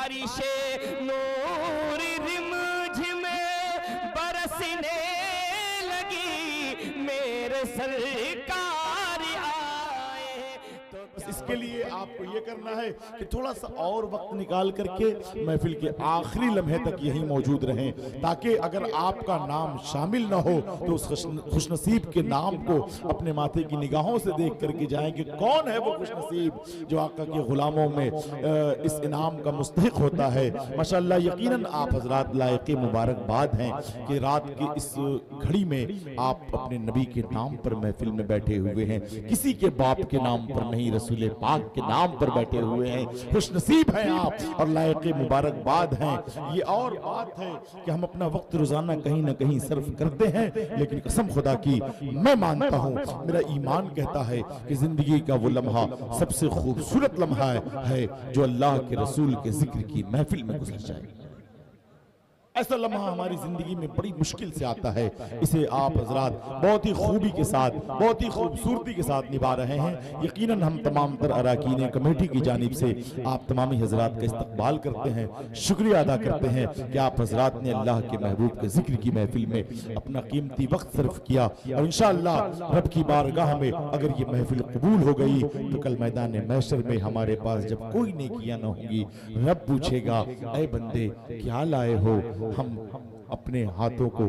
बारिशे नूर रिमझिमे बरसने लगी, मेरे सरकार आए। तो इसके लिए आपको ये करना है कि थोड़ा सा और वक्त निकाल करके महफिल के आखिरी लम्हे तक यहीं मौजूद रहें, ताकि अगर आपका नाम शामिल ना हो तो उस खुशनसीब के नाम को अपने माथे की निगाहों से देख करके जाएं कि कौन है वो खुशनसीब जो आका के गुलामों में इस इनाम का मुस्तहिक होता है। माशाअल्लाह, यकीनन आप हजरात लायक मुबारकबाद हैं कि रात की इस घड़ी में आप अपने नबी के नाम पर महफिल में बैठे हुए हैं, किसी के बाप के नाम पर नहीं, रसूल पाक के नाम पर बैठे हुए हैं। खुशनसीब हैं आप और लायक मुबारकबाद हैं। ये और बात है कि हम अपना वक्त रोजाना कहीं ना कहीं सर्फ करते हैं, लेकिन कसम खुदा की मैं मानता हूं, मेरा ईमान कहता है कि जिंदगी का वो लम्हा सबसे खूबसूरत लम्हा है जो अल्लाह के रसूल के जिक्र की महफिल में गुजर जाए। ऐसा लम्हा हमारी जिंदगी में बड़ी मुश्किल से आता है। इसे आप हजरात बहुत ही खूबी के साथ, बहुत ही खूबसूरती के साथ निभा रहे हैं। यकीनन हम तमाम तर अराकीन कमेटी की जानिब से आप तमामी हजरात का इस्तकबाल करते हैं, शुक्रिया अदा करते हैं कि आप हजरात ने अल्लाह के महबूब के जिक्र की महफिल में अपना कीमती वक्त सर्फ किया। और इंशाअल्लाह रब की बारगाह में अगर ये महफिल कबूल हो गई तो कल मैदान महशर में हमारे पास जब कोई नेकियां न होंगी, रब पूछेगा, ऐ बंदे क्या लाए हो? हम अपने हाथों को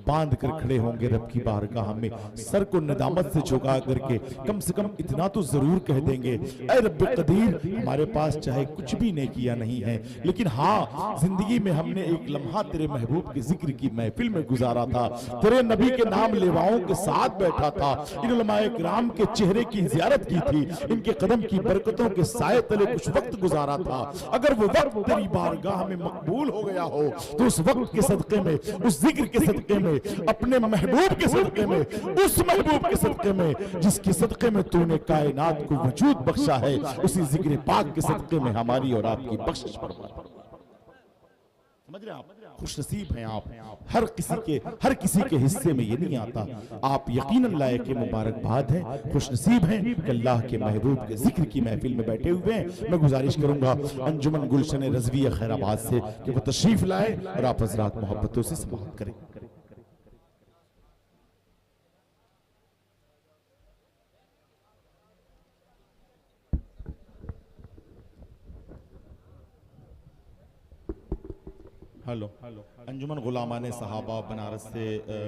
बांध कर खड़े होंगे रब की बारगाह में, सर को नदामत से झुका करके कम से कम इतना तो जरूर कह देंगे, ऐ रब कदीर, हमारे पास चाहे कुछ भी नेकियां नहीं है, लेकिन हाँ जिंदगी में हमने एक लम्हा तेरे महबूब के जिक्र की महफिल में गुजारा था, तेरे नबी के नाम लेवाओं के साथ बैठा था, इन उलमाए किराम के चेहरे की जियारत की थी, इनके कदम की बरकतों के साए तले कुछ वक्त गुजारा था। अगर वो वक्त तेरी बारगाह में मकबूल हो गया हो तो उस वक्त के सदके में, उस जिक्र के सदके में, अपने महबूब के सदके में, उस महबूब के सदके में जिसके सदके में तूने कायनात को वजूद बख्शा है, उसी जिक्र पाक के सदके में हमारी और आपकी बख्शिश फरमा। समझ रहे हैं आप? खुशनसीब हैं आप। हर किसी के हिस्से में ये नहीं आता। आप यकीनन लायक मुबारकबाद हैं, खुशनसीब हैं कि अल्लाह के महबूब के जिक्र की महफिल में बैठे हुए हैं। मैं गुजारिश करूंगा अंजुमन गुलशन रजविया खैराबाद से कि वो तशरीफ लाए और आप हजरात मोहब्बतों से समाअत करें। हेलो, अंजुमन गुलामाने सहाबा बनारस से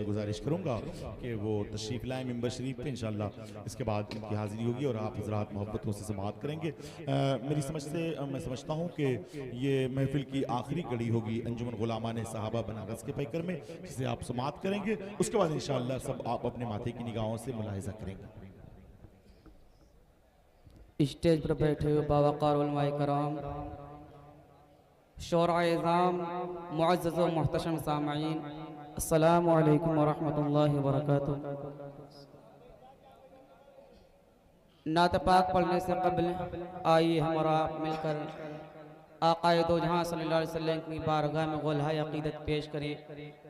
गुजारिश करूंगा कि वो तशरीफ लाए मिंबर शरीफ पे। इंशाअल्लाह इसके बाद उनकी हाजिरी होगी और आप हजरात मोहब्बतों से समाअत करेंगे। मेरी समझ से मैं समझता हूं कि ये महफिल की आखिरी कड़ी होगी अंजुमन गुलामाने सहाबा बनारस के पैकर में, जिसे आप समाअत करेंगे। उसके बाद इंशाअल्लाह सब आप अपने माथे की निगाहों से मुलाहिजा करेंगे। स्टेज पर बैठे हुए बावक़ार उलमाए कराम, शोरा-ए-इज़ाम, मुअज़्ज़ज़ व मुहतशम सामईन, अस्सलामु अलैकुम व रहमतुल्लाहि व बरकातुहू। नात पाक पढ़ने से क़ब्ल आइए हम और आप मिलकर आक़ाए दो जहां सल्लल्लाहु अलैहि वसल्लम की बारगाह में गुलहाए अक़ीदत पेश करें।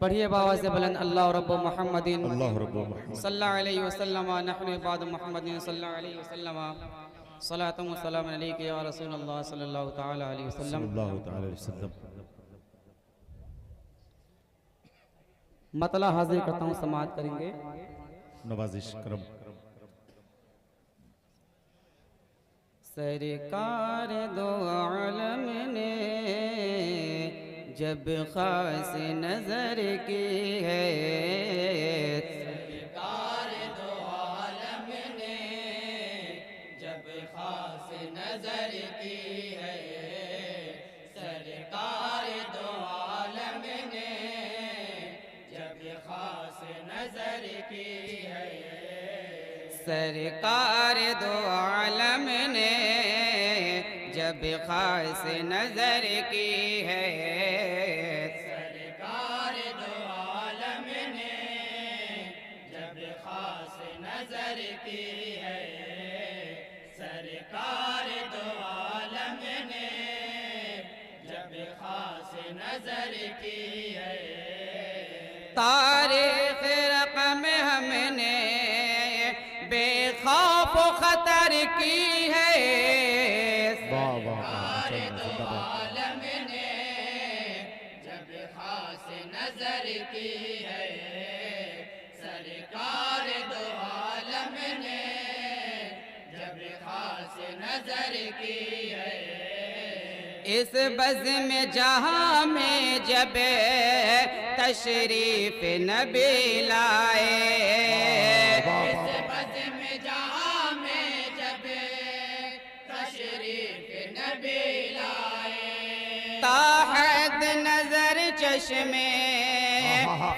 पढ़िए बावाज़ बुलंद, अल्लाह रब्बु मुहम्मदिन सल्लल्लाहु अलैहि वसल्लम नहनु इबादु मुहम्मदिन सल्लल्लाहु अलैहि वसल्लम सलातु व सलाम अलैका या रसूलल्लाह सल्लल्लाहु तआला अलैहि वसल्लम। मतला हाजिर करता हूँ, समाअत करेंगे। नवाजिश करम। सरकार दो आलम ने जब खास नजर की है, सरकार दो आलम ने जब खास नजर की है, सरकार दो आलम ने जब खास नजर की है, सरकार दो आलम ने जब खास नजर की है, सरकार दो आलम ने जब खास नजर की है, सरकार दो आलम ने जब खास नजर की है, तारीख़ रक़म हमने बेखौफ खतर की है, सरकार दो आलम नजर की है सरकार दो आलम ने जब खास नजर की है। इस बज़्म जहां में जब तशरीफ नबी लाए, इस बज़्म जहां में जब तशरीफ नबी लाए, ताहत नजर चश्मे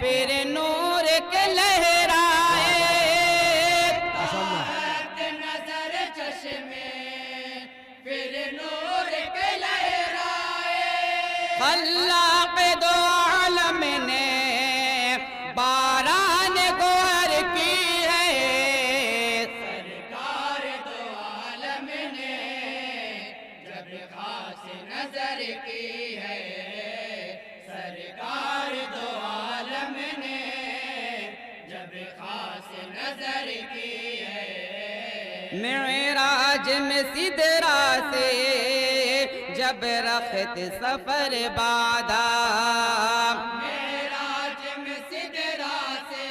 फिर नूर के लहराए, ताहत नजर चश्मे फिर नूर के लहराए, खल्लाक़ दो आलम ने बारान गोहर की है, सरकार दो आलम ने जब खास नजर की है, सरकार दो आलम ने जब खास नजर की है। मेराज में सिदरा से जब रखत सफर बादा, मेराज में सिदरा से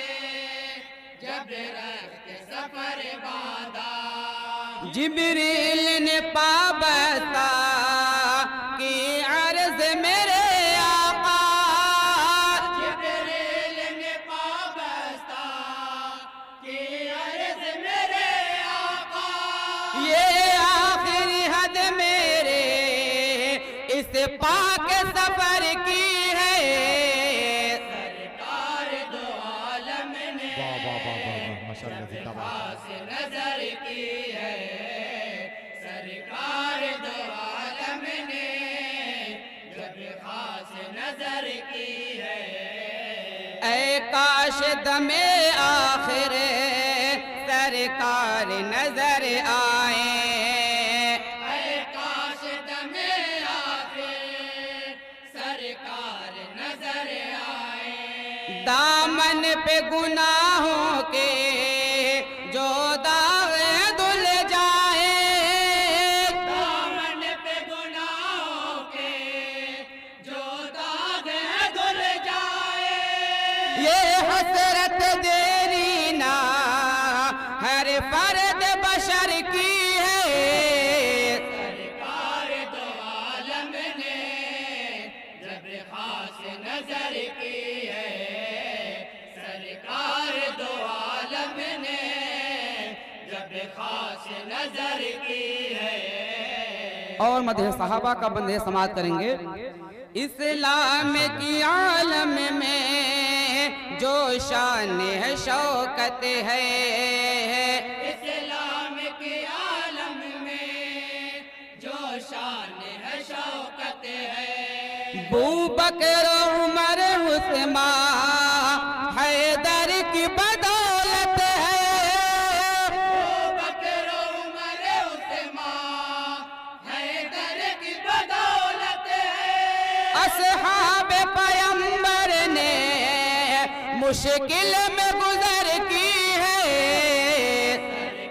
जब रखत सफर बादा, जिब्रील ने पाबता की अर्ज मेरे आका, जिब्रील ने पाबस्ता की अर्ज मेरे आका, ये आखिरी हद मेरे इस पाक सफर की है, सरकार दो आलम ने खास नजर की है, सरकार दो आलम ने जब खास नजर की है। ऐ काश दमे आखिर सरकार नजर आए, ऐ काश दमे आखिर सरकार नजर आए, दामन पे गुनाहों के जो दावे धुल जाए, दामन पे गुनाहों के जो दाग है धुल जाए, ये हसरत देरी ना हर फर्द बशर की है, सरकार दो आलम ने जब खास नजर की है, सरकार दो आलम ने जब खास नजर की है। और मदह सहाबा का बंदे समाज करेंगे। इस्लाम की आलम में जो शान है शौकत है, इस्लाम के आलम में जो शान है शौकत है, बू बकर उमर उस्मान हैदर की बदौलत है, बकर उमर उस्मान हैदर की बदौलत है, असहाब पैगंबर ने मुश्किल में गुजर की है,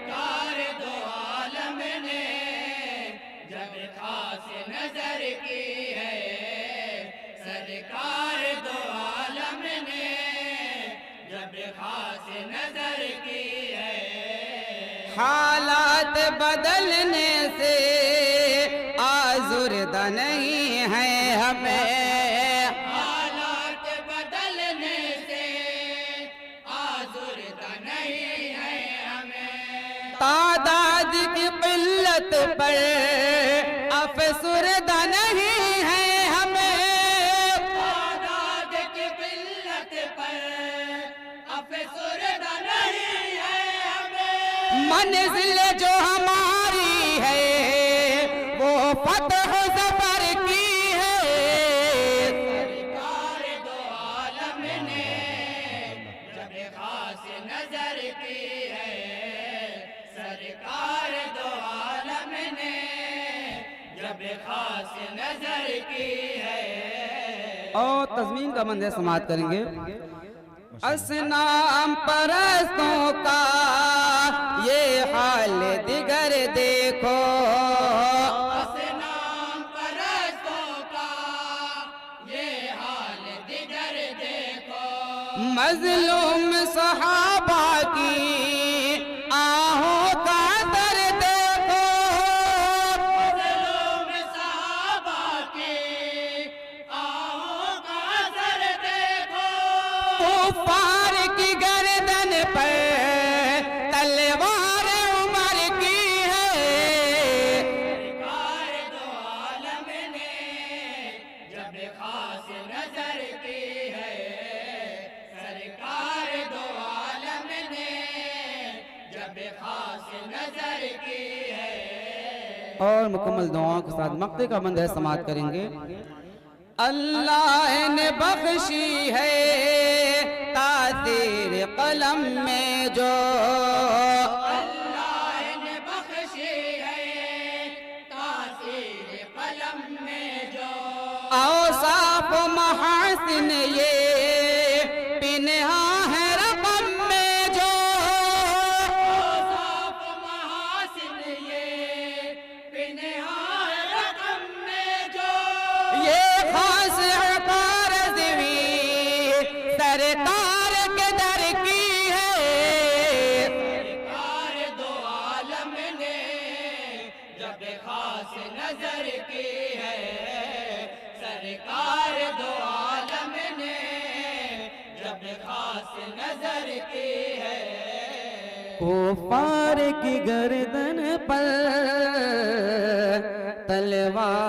सरकार दो आलम ने जब खास नजर की है, सरकार दो आलम ने जब खास नजर की है। हालात बदलने से आजुर्दा नहीं है हमें, हालात बदलने से आजुर्दा नहीं है हमें, तादाद की किल्लत पर अफसुरदा नहीं है हमें, तादाद की किल्लत पर अफसुरदा नहीं है हमें, मंजिल जो हमारी है वो फतह ज़फ़र की है, सरकार दो आलम ने जब खास नजर की है, सरकार दो आलम ने जब खास नजर की है। और तज़मीन का मंदिर समाप्त करेंगे। असनाम परस्तों का ये हाल दिगर देखो, असनाम परस्तों का ये हाल दिगर देखो, मजलूम सहाबा की आहों का दर्द देखो, मज़लूम सहाबा की आहों का सर देखो, कुफ्फार की गर्दन पर तलवार उमर की है। सरकार दो आलम ने जब खास नजर की है, सरकार दो आलम ने जब खास नजर की है। और मुकम्मल दुआओं के साथ मक्ते का बंद है समाप्त करेंगे। अल्लाह ने बख्शी है तासीर कलम में जो, अल्लाह ने बख्शी है तासीर कलम में जो, औसाफ महासिन ये पिन्हा है रकम में जो, औसाफ महासिन ये पिन्हा है रकम में जो, ये खास अकार दिवी सरकार के दर की है। सरकार दो आलम ने जब खास नजर की है, सरकार दो आलम ने जब खास नजर की है। कुफ्फार की गर्दन पर तलवार